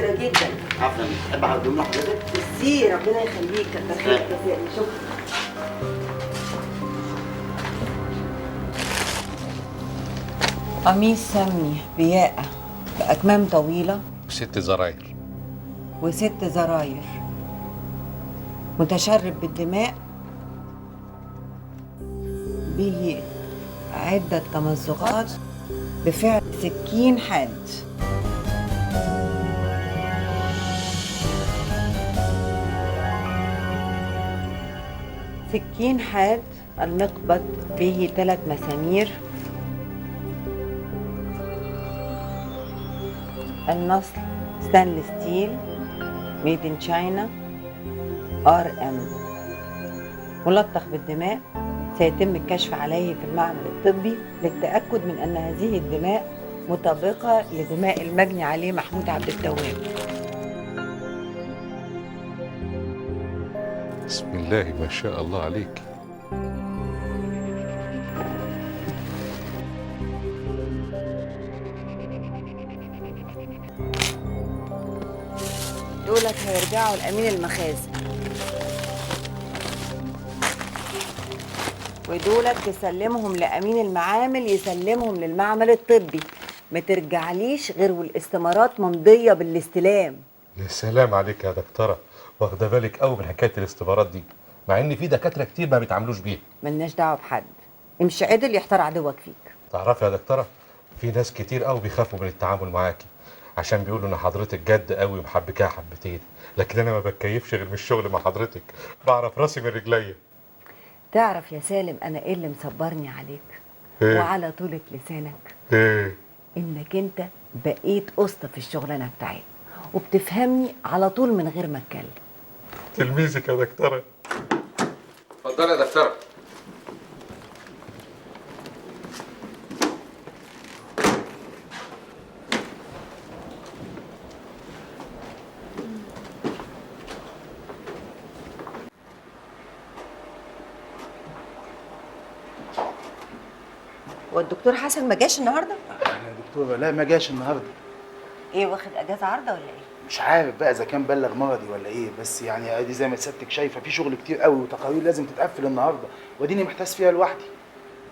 متشكره جدا. عفوا، تحب اقدم له حضرتك؟ ميرسي، ربنا يخليك، كتر خيرك يا سيدي. شكرا. قميص سمي بياقة بأكمام طويلة وست زراير وست زراير، متشرب بالدماء، به عدة تمزقات بفعل سكين حاد. سكين حاد، المقبض به 3 مسامير، النصل ستانلس ستيل ميد ان تشاينا RM، ملطخ بالدماء. سيتم الكشف عليه في المعمل الطبي للتأكد من أن هذه الدماء مطابقة لدماء المجني عليه محمود عبد التواب. بسم الله ما شاء الله عليك. دولت هيرجعوا لأمين المخازن، ودولت تسلمهم لأمين المعامل يسلمهم للمعمل الطبي. ما ترجعليش غير والاستمارات ممضية بالاستلام. يا سلام عليك يا دكتورة، واخده بالك قوي من حكايه الاستمارات دي، مع ان في دكاتره كتير ما بيتعاملوش بيها. ملناش دعوة بحد، امشي عدل يحتار عدوك فيك. تعرفي يا دكتورة، في ناس كتير قوي بيخافوا من التعامل معاكي عشان بيقولوا ان حضرتك جد قوي ومحبكاها حبتين، لكن انا ما بتكيفش غير من الشغل مع حضرتك، بعرف راسي من رجليا. تعرف يا سالم انا ايه اللي مصبرني عليك؟ إيه؟ وعلى طولة لسانك. ايه؟ انك انت بقيت اسطى في الشغلانه بتاعتي، وبتفهمني على طول من غير ما اتكلم. تلميذك يا دكتورة. اتفضلي يا دكتورة. والدكتور حسن ما جاش النهارده؟ يا دكتوره لا ما جاش النهارده. ايه، واخد اجازه عارضه ولا ايه؟ مش عارف بقى اذا كان بلغ مرضي ولا ايه، بس يعني ادي زي ما سيادتك شايفه في شغل كتير قوي وتقارير لازم تتقفل النهارده، واديني محتاس فيها لوحدي.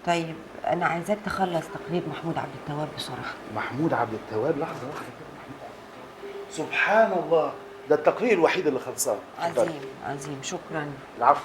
طيب انا عايزاك تخلص تقرير محمود عبد التواب بسرعه. محمود عبد التواب؟ لحظه واحده كده. محمود عبد التواب. سبحان الله، ده التقرير الوحيد اللي خلصان. عظيم عظيم، شكرا. العفو.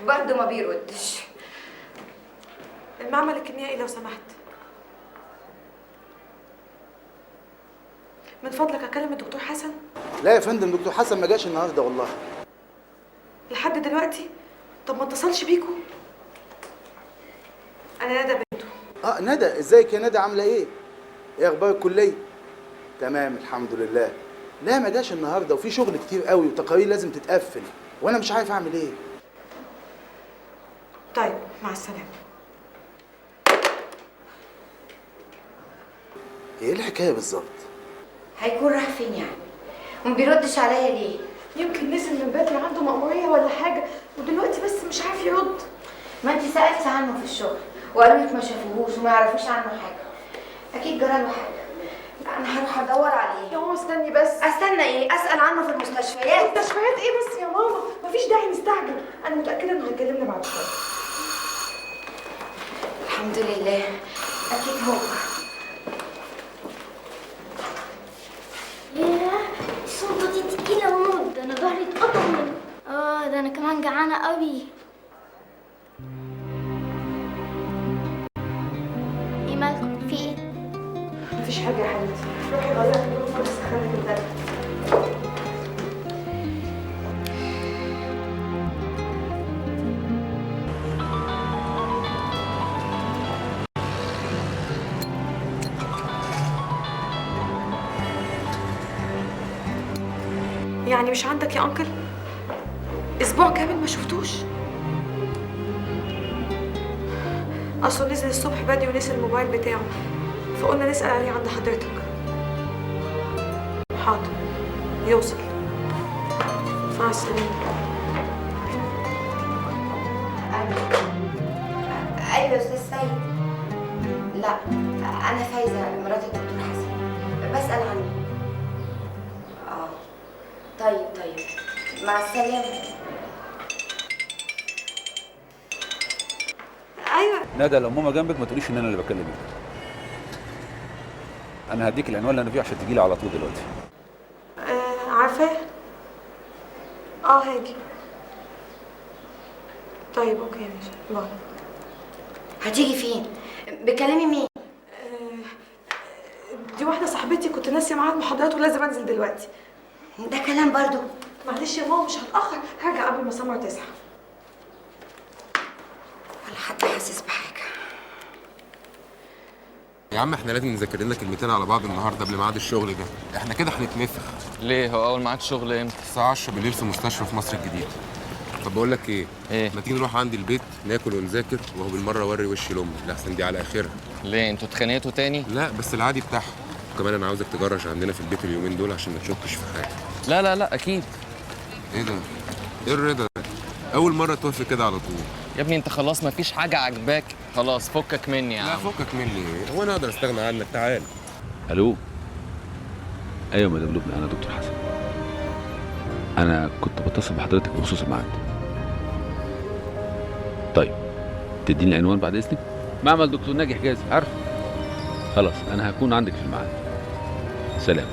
برضه ما بيردش. المعمل الكيميائي لو سمحت. من فضلك اكلم الدكتور حسن؟ لا يا فندم، دكتور حسن ما جاش النهارده والله. لحد دلوقتي؟ طب ما اتصلش بيكوا؟ انا ندى بنته. ندى، ازيك يا ندى، عامله ايه؟ ايه اخبار الكليه؟ تمام الحمد لله. لا ما جاش النهارده، وفي شغل كتير قوي وتقارير لازم تتقفل، وانا مش عارف اعمل ايه. طيب مع السلامه. ايه الحكايه بالظبط؟ هيكون راح فين يعني؟ وما بيردش عليا ليه؟ يمكن نزل من بدري عنده مأمورية ولا حاجة ودلوقتي بس مش عارف يرد. ما انت سألتي عنه في الشغل وقالوا لك ما شافوهوش وما يعرفوش عنه حاجة. أكيد جرى له حاجة. لا أنا هروح أدور عليه. يا ماما استني بس. أستنى إيه؟ أسأل عنه في المستشفيات. مستشفيات إيه بس يا ماما؟ مفيش داعي نستعجل، أنا متأكدة إنه هيكلمنا بعد شوية. الحمد لله، أكيد هو. ياه، السلطة دي تقيلة موت، ده أنا ظهري اتقطع منها. ده أنا كمان جعانة قوي. إيه مالكم؟ في إيه؟ مفيش حاجة يا حبيبتي، روحي غيري هدومك بس خليك الدرب. يعني مش عندك يا أنكل؟ اسبوع كامل ما شفتوش؟ اصله نزل الصبح بدري ونسي الموبايل بتاعه، فقلنا نسأل عليه عند حضرتك. حاضر، يوصل. مع السلامة. ايوه يا استاذ سيد. لا، انا فايزه مرات الدكتور حسن، بسأل عنه. اه طيب مع السلامه. ايوه ندى لو ماما جنبك ما تقوليش ان انا اللي بكلمك. انا هديك العنوان اللي انا فيه عشان تجيلي على طول دلوقتي. عارفاه. هاجي. طيب اوكي ماشي، باي. هتيجي فين؟ بتكلمي مين؟ دي واحدة صاحبتي كنت ناسية ميعاد محاضرات ولازم انزل دلوقتي. ده كلام برضو. معلش يا ماما مش هتأخر، هرجع قبل ما سمر تصحى. ولا حد حاسس بحاجة. يا عم احنا لازم نذاكر لنا كلمتين على بعض النهارده قبل ميعاد الشغل ده، احنا كده هنتنفخ. ليه هو اول معاك شغل امتى؟ الساعة 10 بالليل في مستشفى في مصر الجديدة. طب بقول لك ايه؟ ما تيجي نروح عندي البيت ناكل ونذاكر وهو بالمرة اوري وشي لامي لحسن دي على اخرها. ليه انتوا اتخانقتوا تاني؟ لا بس العادي بتاعها. وكمان انا عاوزك تجرش عندنا في البيت اليومين دول عشان ما تشكش في حاجة. لا اكيد. ايه ده؟ ايه الرضا ده؟ أول مرة توافق كده على طول. يا ابني انت خلاص مفيش حاجة عاجباك، خلاص فكك مني يا عم. لا فكك مني، هو انا اقدر استغنى عنك؟ تعال. الو. ايوه مدام لبنى، انا دكتور حسن. انا كنت بتصل بحضرتك بخصوص الميعاد. طيب تديني العنوان بعد اذنك؟ معمل دكتور ناجي حجازي، عارف. خلاص انا هكون عندك في الميعاد. سلام.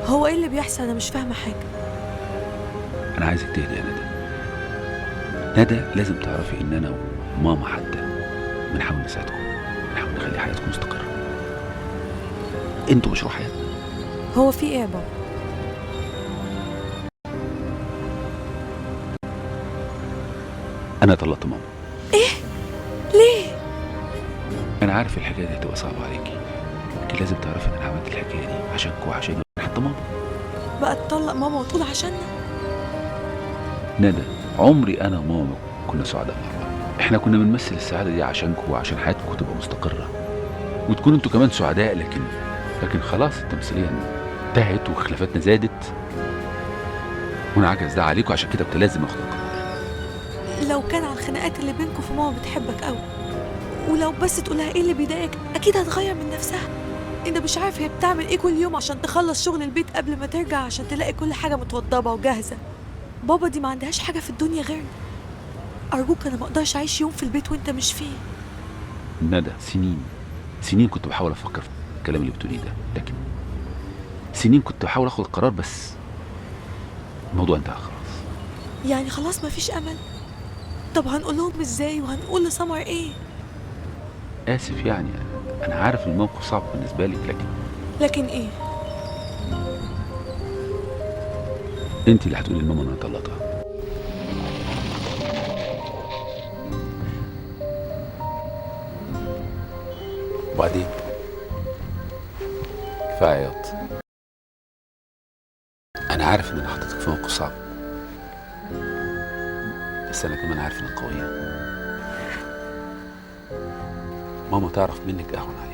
هو ايه اللي بيحصل؟ انا مش فاهمة حاجة. انا عايزك تهدي يا ندى. لازم تعرفي ان انا وماما حتى بنحاول نساعدكم، بنحاول نخلي حياتكم مستقرة. انتوا مشروع حياتنا. هو في ايه يا بابا؟ انا طلقت ماما. ايه؟ ليه؟ انا عارف الحكايه دي هتبقى صعبه عليكي، لكن لازم تعرفي ان انا عملت الحكايه دي عشانكم وعشان حتى ماما. بقى تطلق ماما وتقول عشاننا؟ ندى، عمري انا وماما كنا سعداء مع بعض. احنا كنا بنمثل السعاده دي عشانكم وعشان حياتكم تبقى مستقره وتكونوا انتوا كمان سعداء، لكن خلاص التمثيليه انتهت وخلافاتنا زادت وانا عجز ده عليكم، عشان كده كنت لازم اخد القرار. لو كان على الخناقات اللي بينكم فماما بتحبك قوي، ولو بس تقولها ايه اللي بيضايقك اكيد هتغير من نفسها. انت مش عارف هي بتعمل ايه كل يوم عشان تخلص شغل البيت قبل ما ترجع عشان تلاقي كل حاجه متوضبه وجاهزه. بابا دي ما عندهاش حاجه في الدنيا غيرنا. ارجوك، انا ما اقدرش اعيش يوم في البيت وانت مش فيه. ندى، سنين كنت بحاول افكر في الكلام اللي بتقوليه ده، لكن سنين كنت بحاول اخد القرار بس الموضوع انتهى خلاص. يعني خلاص مفيش امل؟ طب هنقول لهم ازاي وهنقول لسمر ايه؟ اسف يعني، انا عارف الموقف صعب بالنسبه لك، لكن ايه؟ انت اللي هتقولي لماما ان انا طلقتها. وبعدين كفايه عياط. انا عارف ان انا حطيتك في موقف صعب، بس انا كمان عارف انك قويه. ماما تعرف منك اهون عليك.